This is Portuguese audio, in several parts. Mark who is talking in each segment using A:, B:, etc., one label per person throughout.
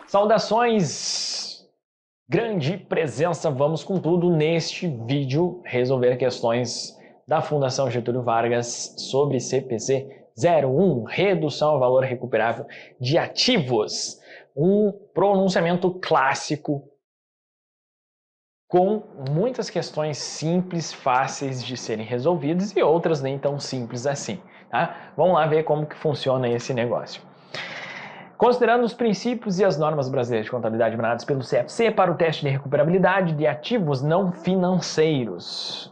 A: Saudações! Grande presença, vamos com tudo neste vídeo resolver questões da Fundação Getúlio Vargas sobre CPC 01, redução ao valor recuperável de ativos. Um pronunciamento clássico com muitas questões simples, fáceis de serem resolvidas e outras nem tão simples assim, tá? Vamos lá ver como que funciona esse negócio. Considerando os princípios e as normas brasileiras de contabilidade emanadas pelo CFC para o teste de recuperabilidade de ativos não financeiros.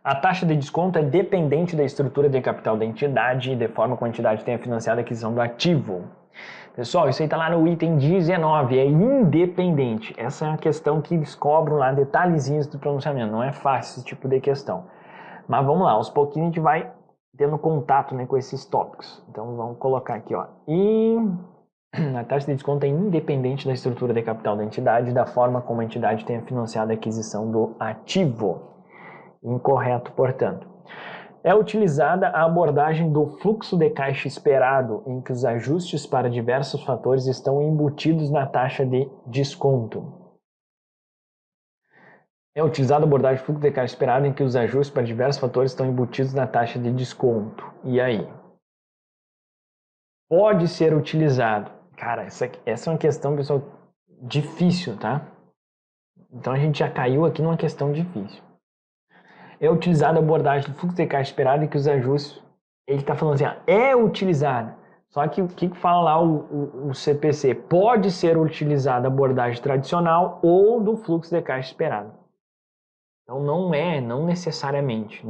A: A taxa de desconto é dependente da estrutura de capital da entidade, de forma que a entidade tenha financiado a aquisição do ativo. Pessoal, isso aí está lá no item 19, é independente. Essa é uma questão que eles cobram lá, detalhezinhos do pronunciamento. Não é fácil esse tipo de questão. Mas vamos lá, aos pouquinhos a gente vai tendo contato, né, com esses tópicos. Então vamos colocar aqui, ó. E a taxa de desconto é independente da estrutura de capital da entidade, da forma como a entidade tenha financiado a aquisição do ativo. Incorreto, portanto. É utilizada a abordagem do fluxo de caixa esperado, em que os ajustes para diversos fatores estão embutidos na taxa de desconto. É utilizada a abordagem do fluxo de caixa esperado, em que os ajustes para diversos fatores estão embutidos na taxa de desconto. E aí? Pode ser utilizado. Cara, essa é uma questão, pessoal, difícil, tá? Então a gente já caiu aqui numa questão difícil. É utilizada a abordagem do fluxo de caixa esperado, em que os ajustes... Ele está falando assim, é utilizada. Só que o que fala lá o CPC? Pode ser utilizada a abordagem tradicional ou do fluxo de caixa esperado. Então não necessariamente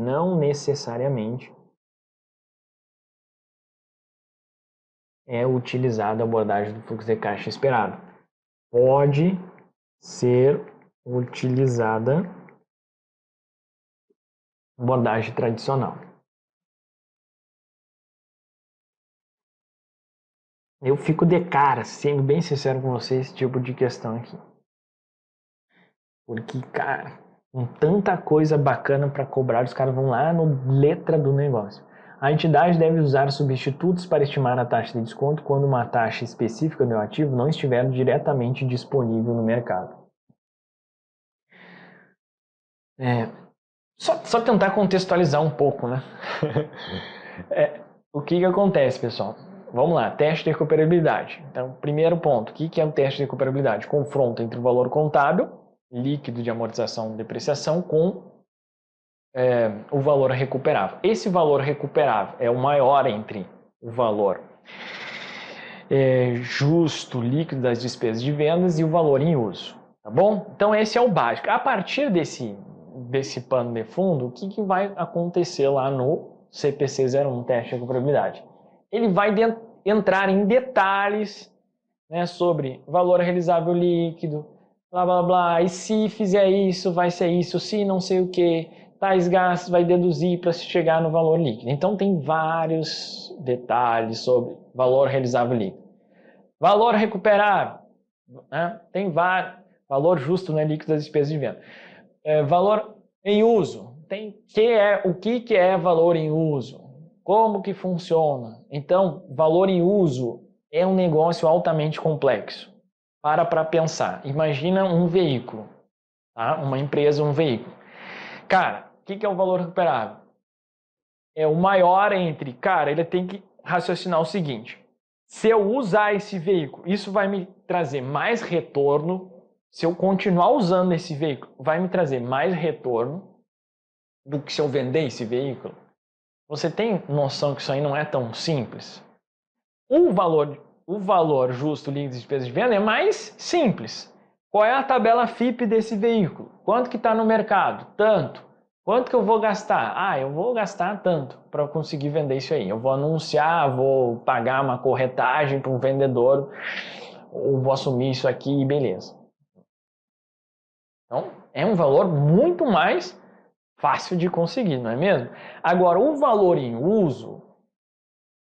A: é utilizada a abordagem do fluxo de caixa esperado. Pode ser utilizada a abordagem tradicional. Eu fico de cara, sendo bem sincero com vocês, esse tipo de questão aqui. Porque, cara, com tanta coisa bacana para cobrar, os caras vão lá no letra do negócio. A entidade deve usar substitutos para estimar a taxa de desconto quando uma taxa específica do ativo não estiver diretamente disponível no mercado. Só tentar contextualizar um pouco, né? O que acontece, pessoal? Vamos lá, teste de recuperabilidade. Então, primeiro ponto, o que é o teste de recuperabilidade? Confronto entre o valor contábil, líquido de amortização e depreciação, com o valor recuperável. Esse valor recuperável é o maior entre o valor justo, líquido das despesas de vendas e o valor em uso, tá bom? Então esse é o básico. A partir desse pano de fundo, o que vai acontecer lá no CPC 01, teste de recuperabilidade? Ele vai entrar em detalhes, né, sobre valor realizável líquido, blá blá blá, e se fizer isso, vai ser isso, se não sei o que, tais gastos vai deduzir para se chegar no valor líquido. Então tem vários detalhes sobre valor realizável líquido. Valor recuperável, né? Tem vários, valor justo, né, líquido das despesas de venda. Valor em uso, o que é valor em uso? Como que funciona? Então, valor em uso é um negócio altamente complexo. Para pensar. Imagina um veículo, tá? Uma empresa, um veículo. Cara, o que é o valor recuperável? É o maior entre... Cara, ele tem que raciocinar o seguinte. Se eu usar esse veículo, isso vai me trazer mais retorno. Se eu continuar usando esse veículo, vai me trazer mais retorno do que se eu vender esse veículo. Você tem noção que isso aí não é tão simples? O valor justo líquido de despesas de venda é mais simples. Qual é a tabela FIP desse veículo? Quanto que está no mercado? Tanto. Quanto que eu vou gastar? Eu vou gastar tanto para conseguir vender isso aí. Eu vou anunciar, vou pagar uma corretagem para um vendedor, ou vou assumir isso aqui e beleza. Então, é um valor muito mais fácil de conseguir, não é mesmo? Agora, o valor em uso,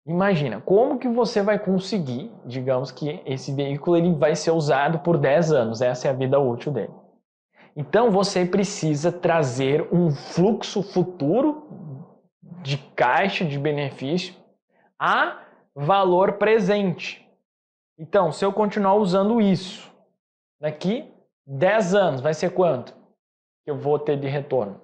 A: imagina, como que você vai conseguir, digamos que esse veículo ele vai ser usado por 10 anos, essa é a vida útil dele. Então você precisa trazer um fluxo futuro de caixa de benefício a valor presente. Então, se eu continuar usando isso, daqui 10 anos, vai ser quanto que eu vou ter de retorno?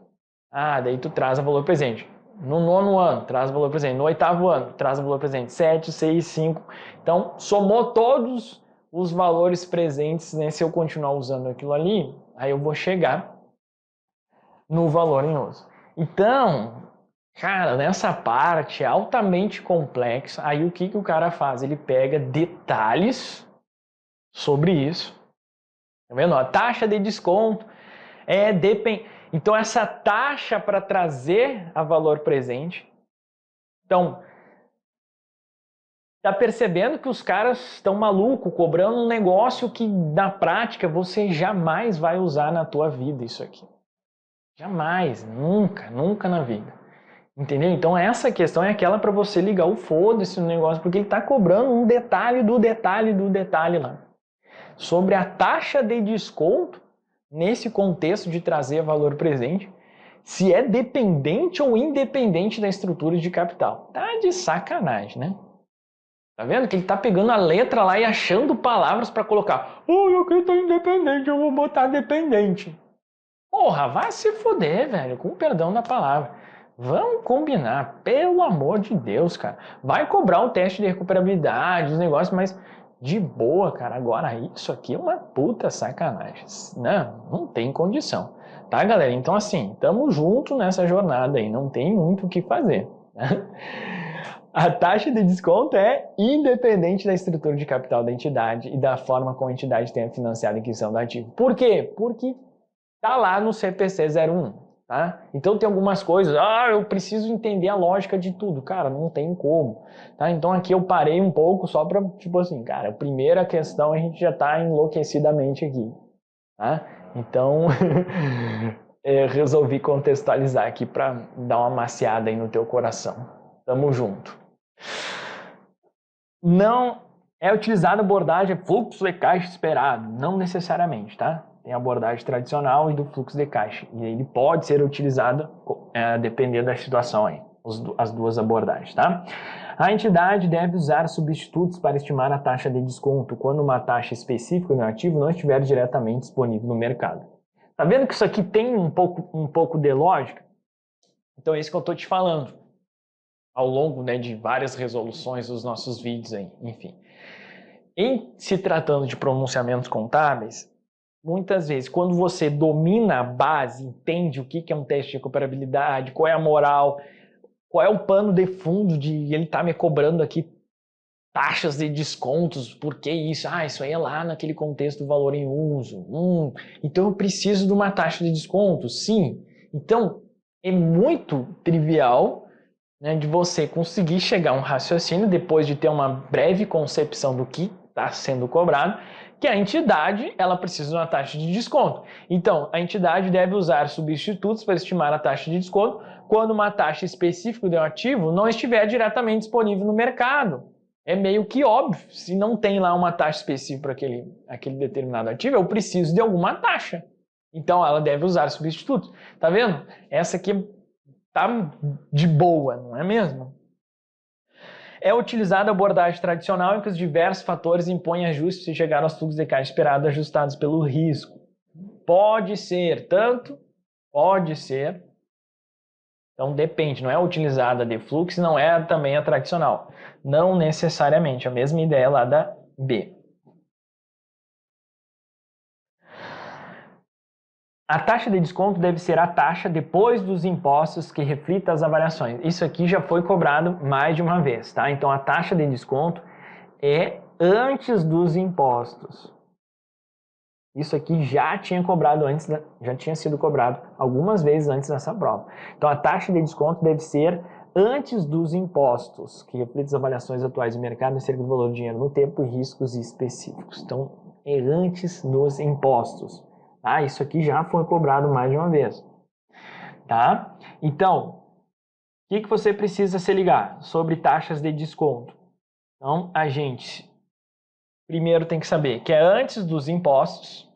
A: Ah, daí tu traz o valor presente. No 9º ano, traz o valor presente. No 8º ano, traz o valor presente. 7, 6, 5. Então, somou todos os valores presentes, né? Se eu continuar usando aquilo ali, aí eu vou chegar no valor em uso. Então, cara, nessa parte altamente complexa, aí o que o cara faz? Ele pega detalhes sobre isso. Tá vendo? A taxa de desconto então essa taxa para trazer a valor presente. Então, tá percebendo que os caras estão malucos cobrando um negócio que na prática você jamais vai usar na tua vida isso aqui. Jamais, nunca, nunca na vida. Entendeu? Então essa questão é aquela para você ligar o foda-se no negócio, porque ele está cobrando um detalhe do detalhe do detalhe lá. Sobre a taxa de desconto, nesse contexto de trazer valor presente, se é dependente ou independente da estrutura de capital. Tá de sacanagem, né? Tá vendo que ele tá pegando a letra lá e achando palavras para colocar. Eu aqui tô independente, eu vou botar dependente. Porra, vai se foder, velho, com o perdão da palavra. Vamos combinar, pelo amor de Deus, cara. Vai cobrar um teste de recuperabilidade, os negócios, mas de boa, cara. Agora, isso aqui é uma puta sacanagem. Não tem condição. Tá, galera? Então, assim, tamo junto nessa jornada aí. Não tem muito o que fazer. Né? A taxa de desconto é independente da estrutura de capital da entidade e da forma como a entidade tenha financiado a aquisição do ativo. Por quê? Porque tá lá no CPC 01. Tá? Então tem algumas coisas, eu preciso entender a lógica de tudo. Cara, não tem como. Tá? Então aqui eu parei um pouco só para, tipo assim, cara, a primeira questão a gente já tá enlouquecidamente aqui. Tá? Então, resolvi contextualizar aqui para dar uma maciada aí no teu coração. Tamo junto. Não é utilizada a abordagem fluxo de caixa esperado, não necessariamente, tá? Tem a abordagem tradicional e do fluxo de caixa. E ele pode ser utilizado dependendo da situação aí, as duas abordagens, tá? A entidade deve usar substitutos para estimar a taxa de desconto quando uma taxa específica no ativo não estiver diretamente disponível no mercado. Tá vendo que isso aqui tem um pouco de lógica? Então é isso que eu tô te falando ao longo, né, de várias resoluções dos nossos vídeos aí, enfim. Em se tratando de pronunciamentos contábeis, muitas vezes, quando você domina a base, entende o que é um teste de recuperabilidade, qual é a moral, qual é o pano de fundo de ele tá me cobrando aqui taxas de descontos, por que isso? Isso aí é lá naquele contexto do valor em uso. Então eu preciso de uma taxa de desconto? Sim. Então é muito trivial, né, de você conseguir chegar a um raciocínio depois de ter uma breve concepção do que está sendo cobrado, que a entidade ela precisa de uma taxa de desconto. Então, a entidade deve usar substitutos para estimar a taxa de desconto quando uma taxa específica de um ativo não estiver diretamente disponível no mercado. É meio que óbvio, se não tem lá uma taxa específica para aquele determinado ativo, eu preciso de alguma taxa. Então, ela deve usar substitutos. Tá vendo? Essa aqui tá de boa, não é mesmo? É utilizada a abordagem tradicional em que os diversos fatores impõem ajustes se chegar aos fluxos de caixa esperados ajustados pelo risco. Pode ser, pode ser. Então depende, não é utilizada de fluxo, não é também a tradicional. Não necessariamente, a mesma ideia lá da B. A taxa de desconto deve ser a taxa depois dos impostos que reflita as avaliações. Isso aqui já foi cobrado mais de uma vez, tá? Então a taxa de desconto é antes dos impostos. Isso aqui já tinha cobrado antes, já tinha sido cobrado algumas vezes antes dessa prova. Então a taxa de desconto deve ser antes dos impostos, que reflita as avaliações atuais do mercado acerca do valor do dinheiro no tempo e riscos específicos. Então é antes dos impostos. Tá? Isso aqui já foi cobrado mais de uma vez. Tá? Então, o que você precisa se ligar sobre taxas de desconto? Então, a gente primeiro tem que saber que é antes dos impostos,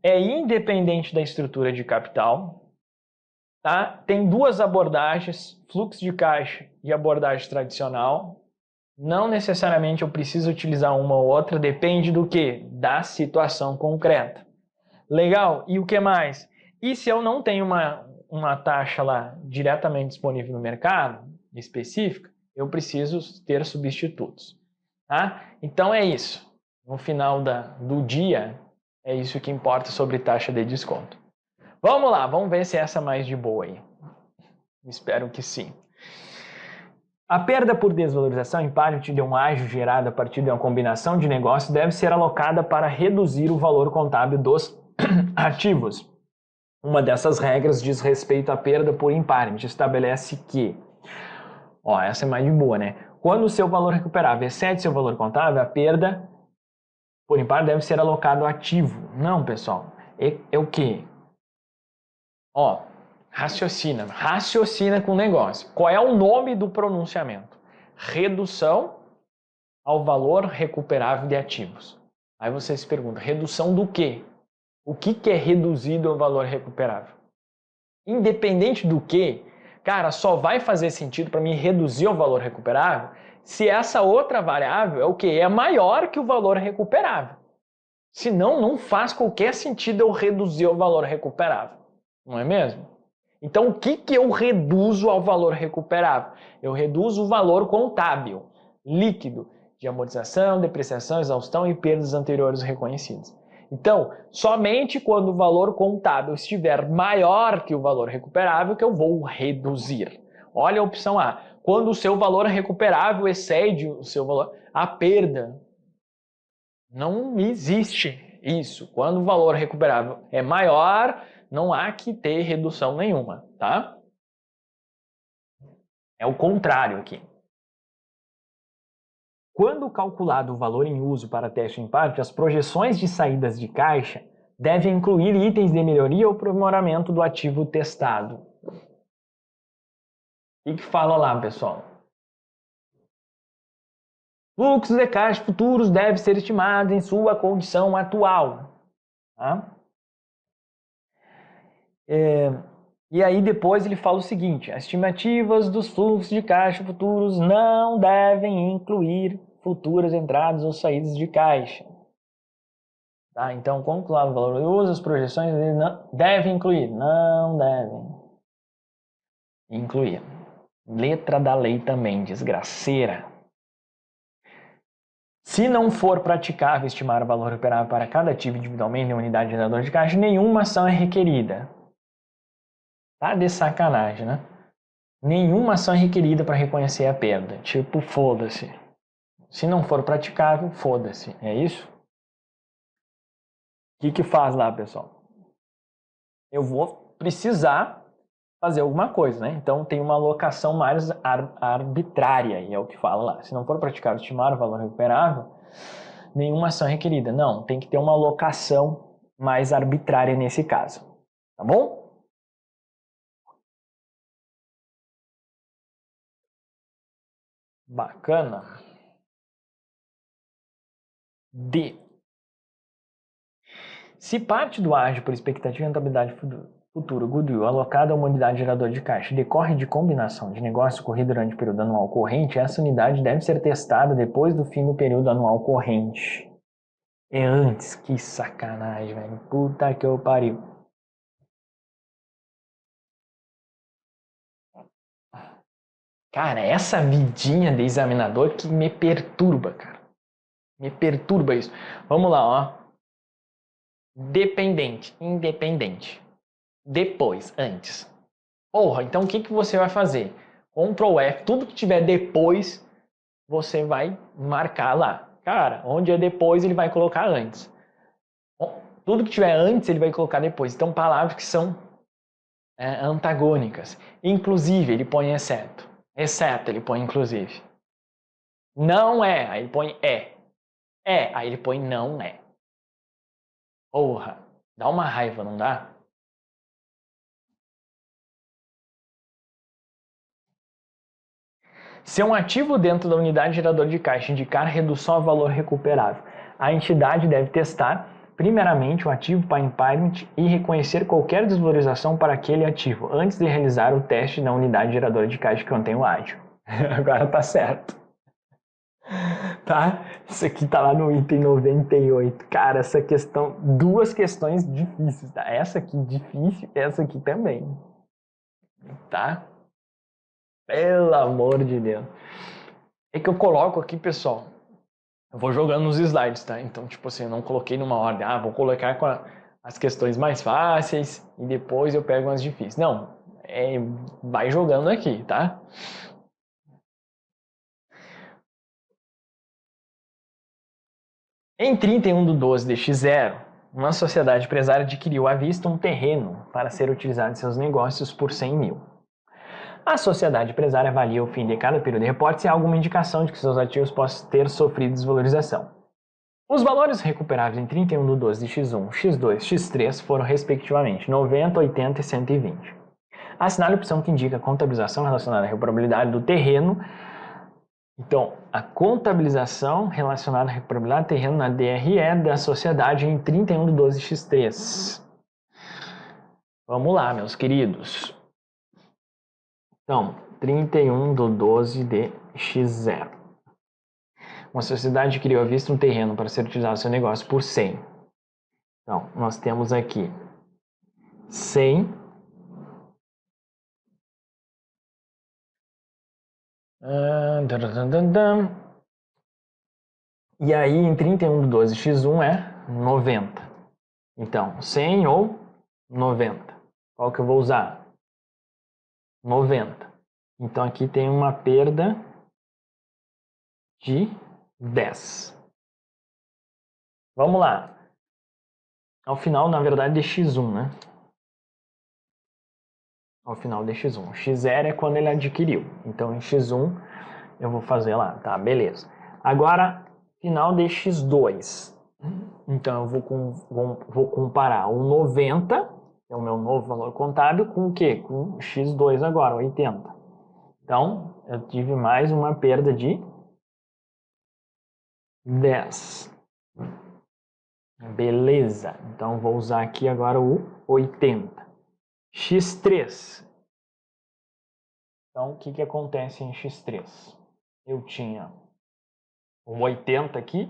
A: é independente da estrutura de capital, tá? Tem duas abordagens, fluxo de caixa e abordagem tradicional. Não necessariamente eu preciso utilizar uma ou outra, depende do quê? Da situação concreta. Legal, e o que mais? E se eu não tenho uma taxa lá diretamente disponível no mercado, específica, eu preciso ter substitutos. Tá? Então é isso. No final do dia, é isso que importa sobre taxa de desconto. Vamos lá, vamos ver se essa é mais de boa aí. Espero que sim. A perda por desvalorização em parte de um ágio gerado a partir de uma combinação de negócios deve ser alocada para reduzir o valor contábil dos ativos. Uma dessas regras diz respeito à perda por impairment. Estabelece que, essa é mais de boa, né? Quando o seu valor recuperável excede seu valor contábil, a perda por impairment deve ser alocada ao ativo. Não, pessoal. É o quê? Raciocina com o negócio. Qual é o nome do pronunciamento? Redução ao valor recuperável de ativos. Aí você se pergunta, redução do quê? O que é reduzido ao valor recuperável? Independente do que, cara, só vai fazer sentido para mim reduzir o valor recuperável se essa outra variável é o quê? É maior que o valor recuperável. Senão, não faz qualquer sentido eu reduzir o valor recuperável. Não é mesmo? Então, o que eu reduzo ao valor recuperável? Eu reduzo o valor contábil, líquido, de amortização, depreciação, exaustão e perdas anteriores reconhecidas. Então, somente quando o valor contábil estiver maior que o valor recuperável que eu vou reduzir. Olha a opção A. Quando o seu valor recuperável excede o seu valor, a perda. Não existe isso. Quando o valor recuperável é maior, não há que ter redução nenhuma, tá? É o contrário aqui. Quando calculado o valor em uso para teste em parte, as projeções de saídas de caixa devem incluir itens de melhoria ou aprimoramento do ativo testado. O que fala lá, pessoal? Fluxos de caixa futuros devem ser estimados em sua condição atual. Tá? E aí depois ele fala o seguinte, as estimativas dos fluxos de caixa futuros não devem incluir futuras entradas ou saídas de caixa. Tá? Então, calculado o valor de uso, as projeções não devem incluir, não devem incluir. Letra da lei também, desgraceira. Se não for praticável estimar o valor recuperável para cada ativo individualmente em unidade geradora de caixa, nenhuma ação é requerida. Tá de sacanagem, né? Nenhuma ação é requerida para reconhecer a perda. Tipo, foda-se. Se não for praticável, foda-se. É isso? O que faz lá, pessoal? Eu vou precisar fazer alguma coisa, né? Então tem uma alocação mais arbitrária, e é o que fala lá. Se não for praticável estimar o valor recuperável, nenhuma ação é requerida. Não, tem que ter uma alocação mais arbitrária nesse caso. Tá bom? Bacana. D. Se parte do ágio por expectativa de rentabilidade futura goodwill alocada a uma unidade geradora de caixa decorre de combinação de negócio ocorrido durante o período anual corrente, essa unidade deve ser testada depois do fim do período anual corrente. É antes. Que sacanagem, velho. Puta que eu pariu. Cara, essa vidinha de examinador que me perturba, cara. Me perturba isso. Vamos lá, ó. Dependente, independente. Depois, antes. Porra, então o que você vai fazer? Ctrl F, tudo que tiver depois, você vai marcar lá. Cara, onde é depois, ele vai colocar antes. Tudo que tiver antes, ele vai colocar depois. Então, palavras que são antagônicas. Inclusive, ele põe exceto. Exceto, ele põe inclusive. Não é, aí ele põe é. É, aí ele põe não é. Porra, dá uma raiva, não dá? Se um ativo dentro da unidade geradora de caixa indicar redução ao valor recuperável, a entidade deve testar, primeiramente, o ativo para impairment e reconhecer qualquer desvalorização para aquele ativo, antes de realizar o teste na unidade geradora de caixa que contém o ágio. Agora tá certo. Tá? Isso aqui tá lá no item 98. Cara, essa questão, duas questões difíceis, tá? Essa aqui difícil, essa aqui também. Tá? Pelo amor de Deus. É que eu coloco aqui, pessoal, eu vou jogando nos slides, tá? Então, tipo assim, eu não coloquei numa ordem. Ah, vou colocar com as questões mais fáceis e depois eu pego as difíceis. Não, vai jogando aqui, tá? Em 31/12 de X0, uma sociedade empresária adquiriu à vista um terreno para ser utilizado em seus negócios por 100 mil. A sociedade empresária avalia ao fim de cada período de reporte se há alguma indicação de que seus ativos possam ter sofrido desvalorização. Os valores recuperáveis em 31/12 de X1, X2 e X3 foram respectivamente 90, 80 e 120. Assinale a opção que indica a contabilização relacionada à recuperabilidade do terreno. Então, a contabilização relacionada à recuperabilidade do terreno na DRE da sociedade em 31/12 de X3. Vamos lá, meus queridos. Então, 31/12 de X0. Uma sociedade criou à vista um terreno para ser utilizado no seu negócio por 100. Então, nós temos aqui 100 e aí em 31/12 X1 é 90. Então, 100 ou 90. Qual que eu vou usar? 90. Então, aqui tem uma perda de 10. Vamos lá. Ao final, na verdade, de X1, né? Ao final de X1. X0 é quando ele adquiriu. Então, em X1, eu vou fazer lá. Tá, beleza. Agora, final de X2. Então, eu vou comparar o 90, que é o meu novo valor contábil, com o quê? Com X2 agora, 80. Então, eu tive mais uma perda de 10. Beleza. Então, vou usar aqui agora o 80. X3. Então, o que acontece em X3? Eu tinha um 80 aqui.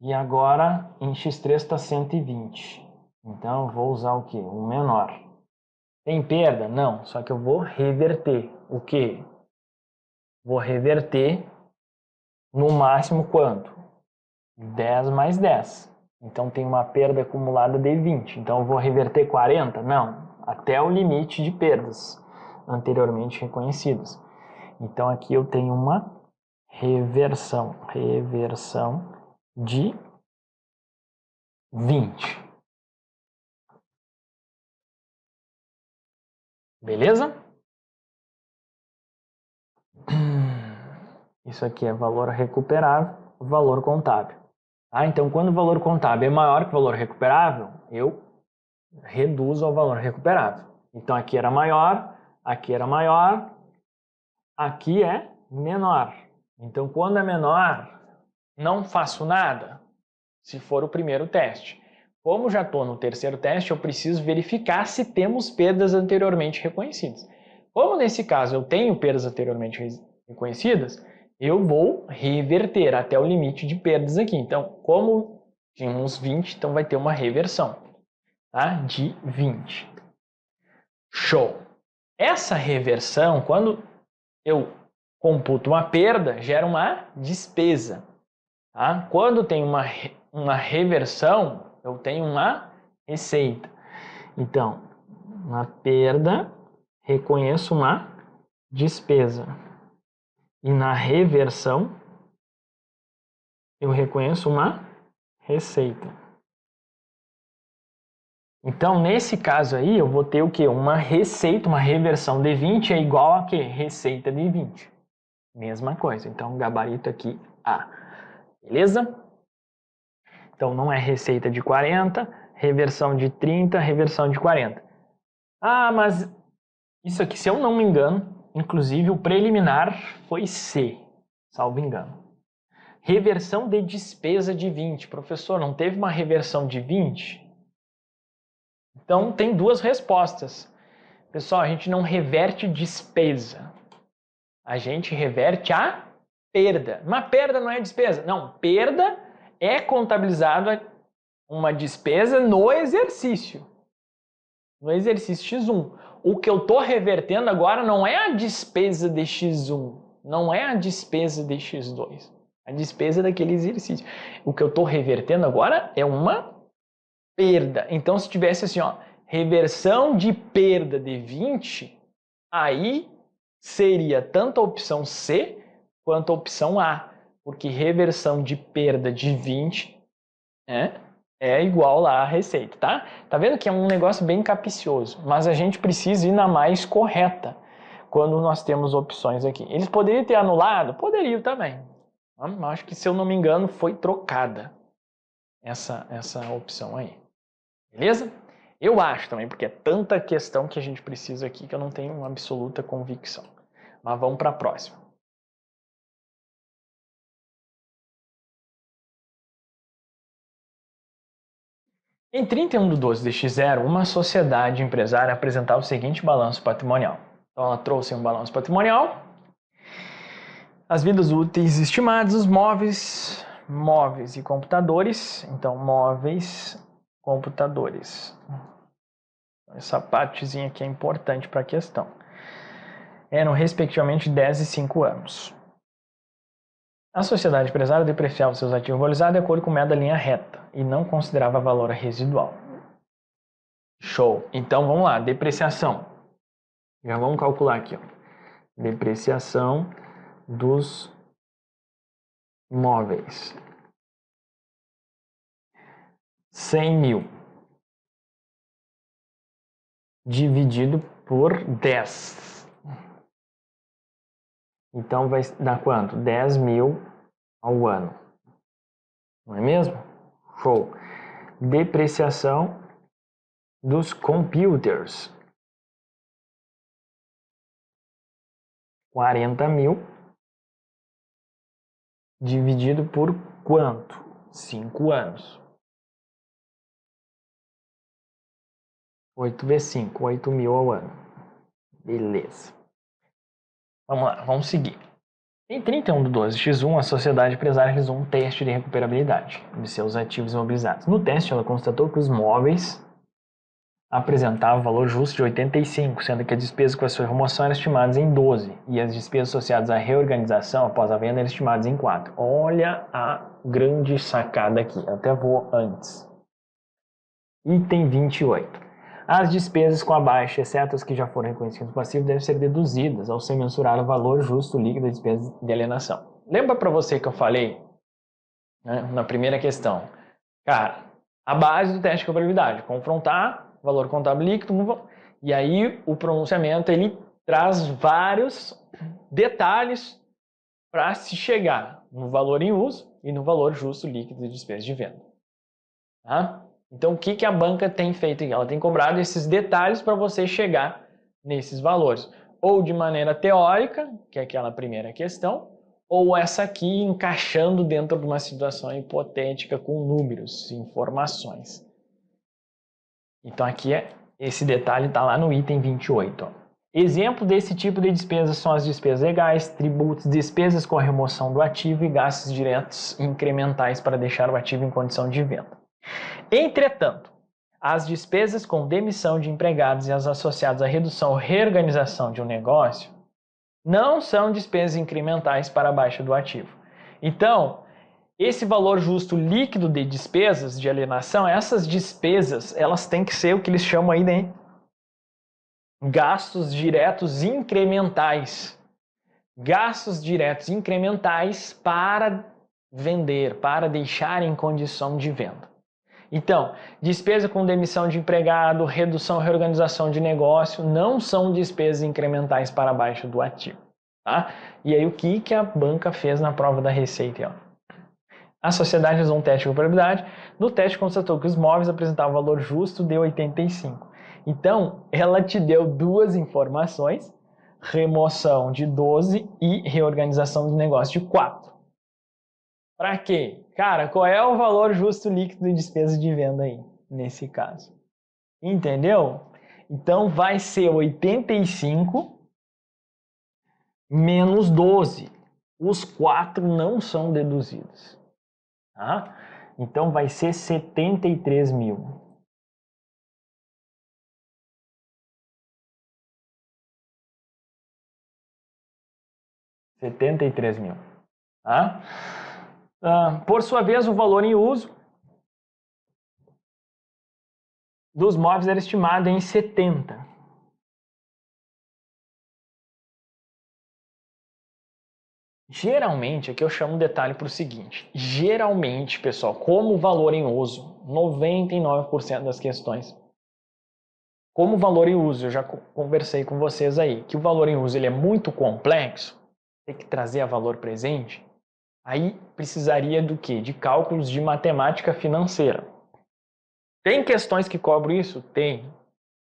A: E agora, em X3 está 120. Então, eu vou usar o quê? Um menor. Tem perda? Não. Só que eu vou reverter. O quê? Vou reverter no máximo quanto? 10 mais 10. Então, tem uma perda acumulada de 20. Então, eu vou reverter 40? Não. Até o limite de perdas anteriormente reconhecidas. Então, aqui eu tenho uma reversão. Reversão de 20. Beleza? Isso aqui é valor recuperável, valor contábil. Então, quando o valor contábil é maior que o valor recuperável, eu reduzo ao valor recuperável. Então, aqui era maior, aqui era maior, aqui é menor. Então, quando é menor, não faço nada, se for o primeiro teste. Como já estou no terceiro teste, eu preciso verificar se temos perdas anteriormente reconhecidas. Como nesse caso eu tenho perdas anteriormente reconhecidas, eu vou reverter até o limite de perdas aqui. Então, como tínhamos 20, então vai ter uma reversão, tá? De 20. Show! Essa reversão, quando eu computo uma perda, gera uma despesa. Tá? Quando tem uma reversão, eu tenho uma receita. Então, na perda, reconheço uma despesa. E na reversão, eu reconheço uma receita. Então, nesse caso aí, eu vou ter o quê? Uma receita, uma reversão de 20 é igual a quê? Receita de 20. Mesma coisa. Então, gabarito aqui A. Beleza? Então, não é receita de 40, reversão de 30, reversão de 40. Mas isso aqui, se eu não me engano, inclusive o preliminar foi C, salvo engano. Reversão de despesa de 20. Professor, não teve uma reversão de 20? Então, tem duas respostas. Pessoal, a gente não reverte despesa. A gente reverte a perda. Mas perda não é despesa. Não, perda é contabilizado uma despesa no exercício. No exercício X1. O que eu estou revertendo agora não é a despesa de X1. Não é a despesa de X2. A despesa daquele exercício. O que eu estou revertendo agora é uma perda. Então, se tivesse assim, ó, reversão de perda de 20, aí seria tanto a opção C quanto a opção A, porque reversão de perda de 20 é igual lá a receita, tá? Tá vendo que é um negócio bem capcioso, mas a gente precisa ir na mais correta quando nós temos opções aqui. Eles poderiam ter anulado? Poderiam também. Acho que, se eu não me engano, foi trocada essa opção aí. Beleza? Eu acho também, porque é tanta questão que a gente precisa aqui que eu não tenho uma absoluta convicção. Mas vamos para a próxima. Em 31/12 de X0, uma sociedade empresária apresentava o seguinte balanço patrimonial. Então ela trouxe um balanço patrimonial, as vidas úteis estimadas, os móveis e computadores. Então, móveis, computadores. Essa partezinha aqui é importante para a questão. Eram respectivamente 10 e 5 anos. A sociedade empresária depreciava seus ativos valorizados de acordo com média da linha reta e não considerava valor residual. Show! Então vamos lá, depreciação. Já vamos calcular aqui, ó. Depreciação dos móveis. 100 mil dividido por 10. Então vai dar quanto? 10 mil ao ano. Não é mesmo? Show! Depreciação dos computers. 40 mil dividido por quanto? 5 anos. 8 vezes 5, 8 mil ao ano. Beleza. Vamos lá, vamos seguir. Em 31/12/X1, a sociedade empresária realizou um teste de recuperabilidade de seus ativos imobilizados. No teste, ela constatou que os móveis apresentavam valor justo de 85, sendo que as despesas com a sua remoção eram estimadas em 12 e as despesas associadas à reorganização após a venda eram estimadas em 4. Olha a grande sacada aqui, até vou antes. Item 28. As despesas com a baixa, exceto as que já foram reconhecidas no passivo, devem ser deduzidas ao ser mensurado o valor justo líquido das despesas de alienação. Lembra para você que eu falei, né, na primeira questão? Cara, a base do teste de contabilidade, confrontar valor contábil líquido, e aí o pronunciamento ele traz vários detalhes para se chegar no valor em uso e no valor justo líquido de despesas de venda. Tá? Então, o que a banca tem feito aqui? Ela tem cobrado esses detalhes para você chegar nesses valores. Ou de maneira teórica, que é aquela primeira questão, ou essa aqui encaixando dentro de uma situação hipotética com números, informações. Então, aqui esse detalhe está lá no item 28. Ó. Exemplo desse tipo de despesas são as despesas legais, tributos, despesas com a remoção do ativo e gastos diretos incrementais para deixar o ativo em condição de venda. Entretanto, as despesas com demissão de empregados e as associadas à redução ou reorganização de um negócio não são despesas incrementais para a baixa do ativo. Então, esse valor justo líquido de despesas de alienação, essas despesas, elas têm que ser o que eles chamam aí de gastos diretos incrementais. Gastos diretos incrementais para vender, para deixar em condição de venda. Então, despesa com demissão de empregado, redução ou reorganização de negócio não são despesas incrementais para baixo do ativo. Tá? E aí o que a banca fez na prova da receita? Ó? A sociedade fez um teste de comparabilidade. No teste constatou que os móveis apresentavam valor justo de 85. Então, ela te deu duas informações, remoção de 12 e reorganização de negócio de 4. Para quê? Cara, qual é o valor justo líquido de despesa de venda aí, nesse caso? Entendeu? Então, vai ser 85 menos 12. os 4 não são deduzidos. Tá? Então vai ser 73 mil. R$ 73.000. Tá? Por sua vez, o valor em uso dos móveis era estimado em 70. Geralmente, aqui eu chamo um detalhe para o seguinte. Geralmente, pessoal, como o valor em uso, 99% das questões, como o valor em uso, eu já conversei com vocês aí, que o valor em uso ele é muito complexo, tem que trazer a valor presente, aí precisaria do quê? De cálculos de matemática financeira. Tem questões que cobram isso? Tem.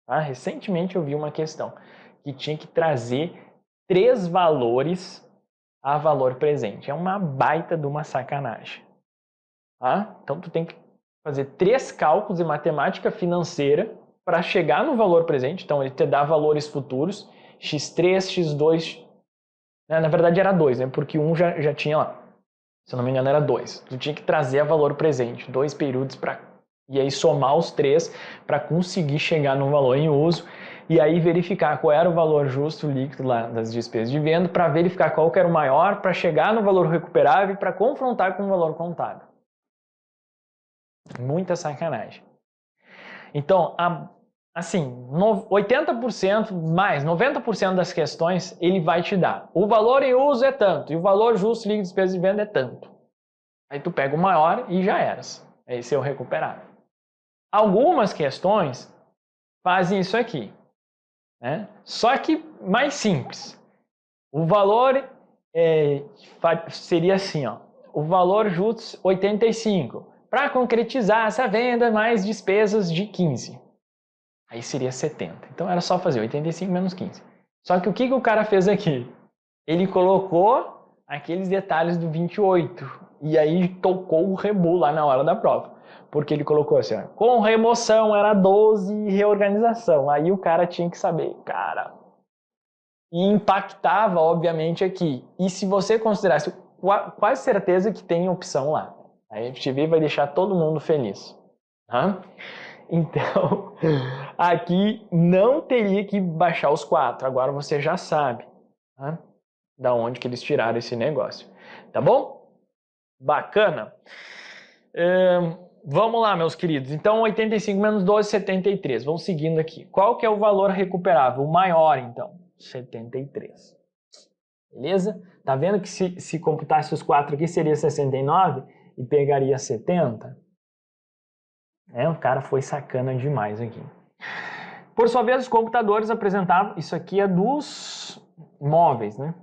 A: Tá? Recentemente eu vi uma questão que tinha que trazer 3 valores a valor presente. É uma baita de uma sacanagem. Tá? Então tu tem que fazer 3 cálculos de matemática financeira para chegar no valor presente. Então ele te dá valores futuros, x3, x2, na verdade era 2, né? Porque um já tinha lá. Se eu não me engano era 2. Tu tinha que trazer a valor presente, 2 períodos e aí somar os 3 para conseguir chegar no valor em uso e aí verificar qual era o valor justo líquido lá das despesas de venda para verificar qual que era o maior para chegar no valor recuperável e para confrontar com o valor contábil. Muita sacanagem. Então, assim, 80% mais, 90% das questões ele vai te dar. O valor em uso é tanto e o valor justo líquido de despesas de venda é tanto. Aí tu pega o maior e já eras. Esse é o recuperável. Algumas questões fazem isso aqui, né? Só que mais simples. O valor seria assim, ó. O valor justo 85. Para concretizar essa venda, mais despesas de 15. Aí seria 70. Então era só fazer 85 menos 15. Só que o que o cara fez aqui? Ele colocou aqueles detalhes do 28. E aí tocou o rebu lá na hora da prova. Porque ele colocou assim, ó, com remoção era 12 e reorganização. Aí o cara tinha que saber, cara. E impactava, obviamente, aqui. E se você considerasse, quase certeza que tem opção lá. A FGV vai deixar todo mundo feliz. Tá? Então, aqui não teria que baixar os 4. Agora você já sabe, tá? Da onde que eles tiraram esse negócio. Tá bom? Bacana. Vamos lá, meus queridos. Então, 85 menos 12, 73. Vamos seguindo aqui. Qual que é o valor recuperável? O maior, então. 73. Beleza? Tá vendo que se computasse os 4 aqui, seria 69 e pegaria 70? O cara foi sacana demais aqui. Por sua vez, os computadores apresentavam... Isso aqui é dos móveis, né?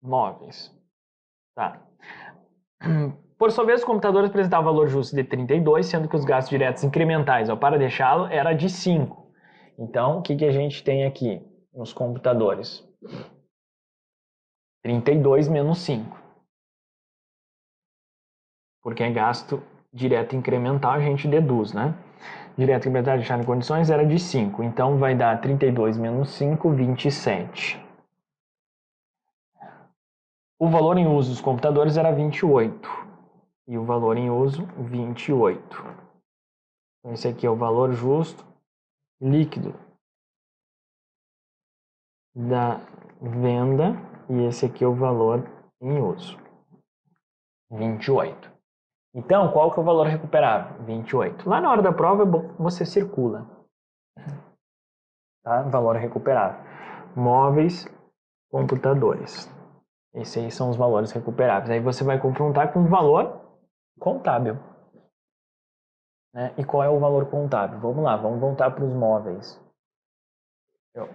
A: Móveis. Tá. Por sua vez, os computadores apresentavam valor justo de 32, sendo que os gastos diretos incrementais, ó, para deixá-lo, era de 5. Então, o que a gente tem aqui nos computadores? 32 menos 5. Porque é gasto direto incremental, a gente deduz, né? Direto incremental deixado em condições era de 5. Então, vai dar 32 menos 5, 27. O valor em uso dos computadores era 28. E o valor em uso, 28. Então, esse aqui é o valor justo líquido da venda e esse aqui é o valor em uso, 28. Então, qual que é o valor recuperável? 28. Lá na hora da prova, você circula. Tá? Valor recuperável. Móveis, computadores. Esses aí são os valores recuperáveis. Aí você vai confrontar com o valor contábil. Né? E qual é o valor contábil? Vamos lá, vamos voltar para os móveis. Eu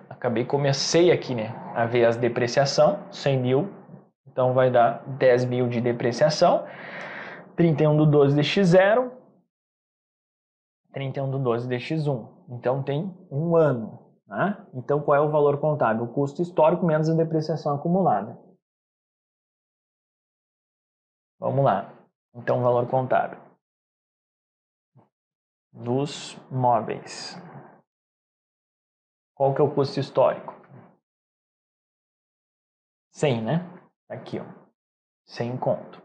A: comecei aqui, né, a ver as depreciação, 100 mil, então vai dar 10 mil de depreciação, 31 do 12 de x0, 31 do 12 de x1, então tem um ano. Né? Então qual é o valor contábil? O custo histórico menos a depreciação acumulada. Vamos lá, então valor contábil dos móveis. Qual que é o custo histórico? 100, né? Aqui, ó. 100 conto.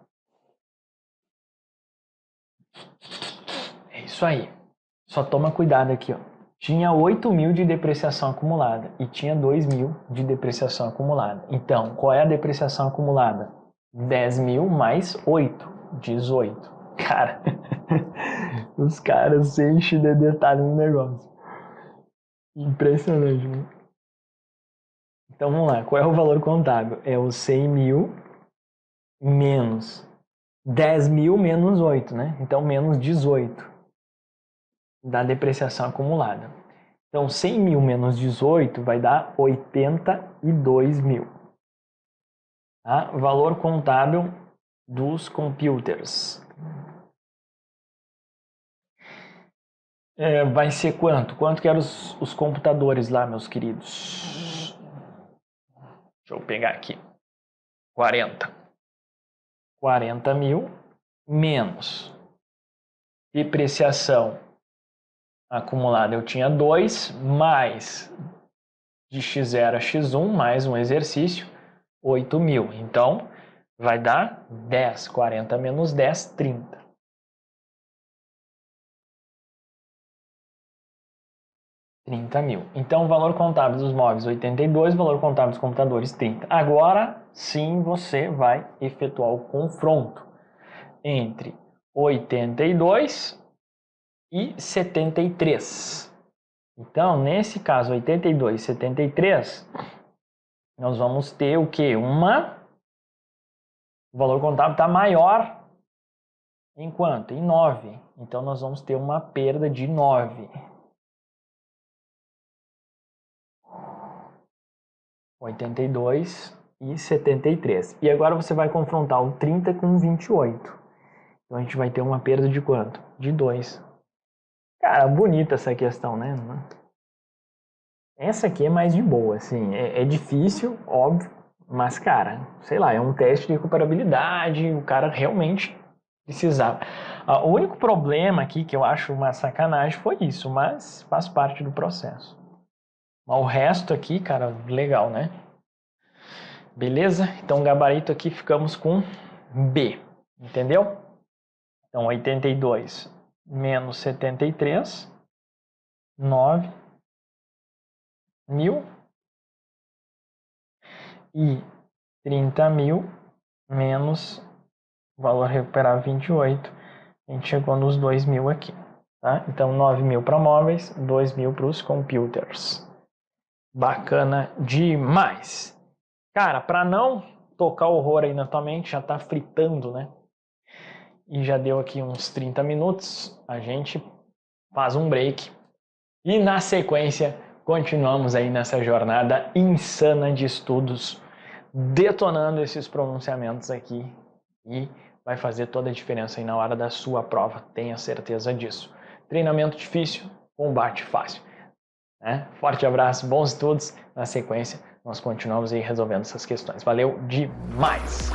A: É isso aí. Só toma cuidado aqui, ó. Tinha 8.000 de depreciação acumulada e tinha 2.000 de depreciação acumulada. Então, qual é a depreciação acumulada? 10.000 mais 8, 18. Cara, os caras se enchem de detalhe no negócio. Impressionante, né? Então, vamos lá. Qual é o valor contábil? É os 100.000 menos 10.000 menos 8, né? Então, menos 18 da depreciação acumulada. Então, 100.000 menos 18 vai dar 82.000. Tá? Valor contábil dos computers. Vai ser quanto? Quanto que eram os computadores lá, meus queridos? Deixa eu pegar aqui. 40. 40.000 menos depreciação acumulada. Eu tinha 2, mais de x0 a x1, mais um exercício, 8.000. Então, vai dar 10. 40 menos 10, 30. 30.000. Então, o valor contábil dos móveis, 82, valor contábil dos computadores, 30. Agora, sim, você vai efetuar o confronto entre 82 e 73. Então, nesse caso, 82 e 73, nós vamos ter o quê? O valor contábil está maior em quanto? Em 9. Então, nós vamos ter uma perda de 9. 82 e 73. E agora você vai confrontar o 30 com o 28. Então a gente vai ter uma perda de quanto? De 2. Cara, bonita essa questão, né? Essa aqui é mais de boa, assim. É difícil, óbvio, mas, cara, sei lá, é um teste de recuperabilidade, o cara realmente precisava. O único problema aqui que eu acho uma sacanagem foi isso, mas faz parte do processo. Mas o resto aqui, cara, legal, né? Beleza? Então, o gabarito aqui ficamos com B, entendeu? Então, 82 menos 73, 9.000 e 30.000 menos o valor recuperável 28. A gente chegou nos 2.000 aqui, tá? Então, 9.000 para móveis, 2.000 para os computers. Bacana demais! Cara, para não tocar horror aí na tua mente, já tá fritando, né? E já deu aqui uns 30 minutos, a gente faz um break. E na sequência, continuamos aí nessa jornada insana de estudos, detonando esses pronunciamentos aqui. E vai fazer toda a diferença aí na hora da sua prova, tenha certeza disso. Treinamento difícil, combate fácil. Forte abraço, bons estudos. Na sequência, nós continuamos aí resolvendo essas questões. Valeu demais!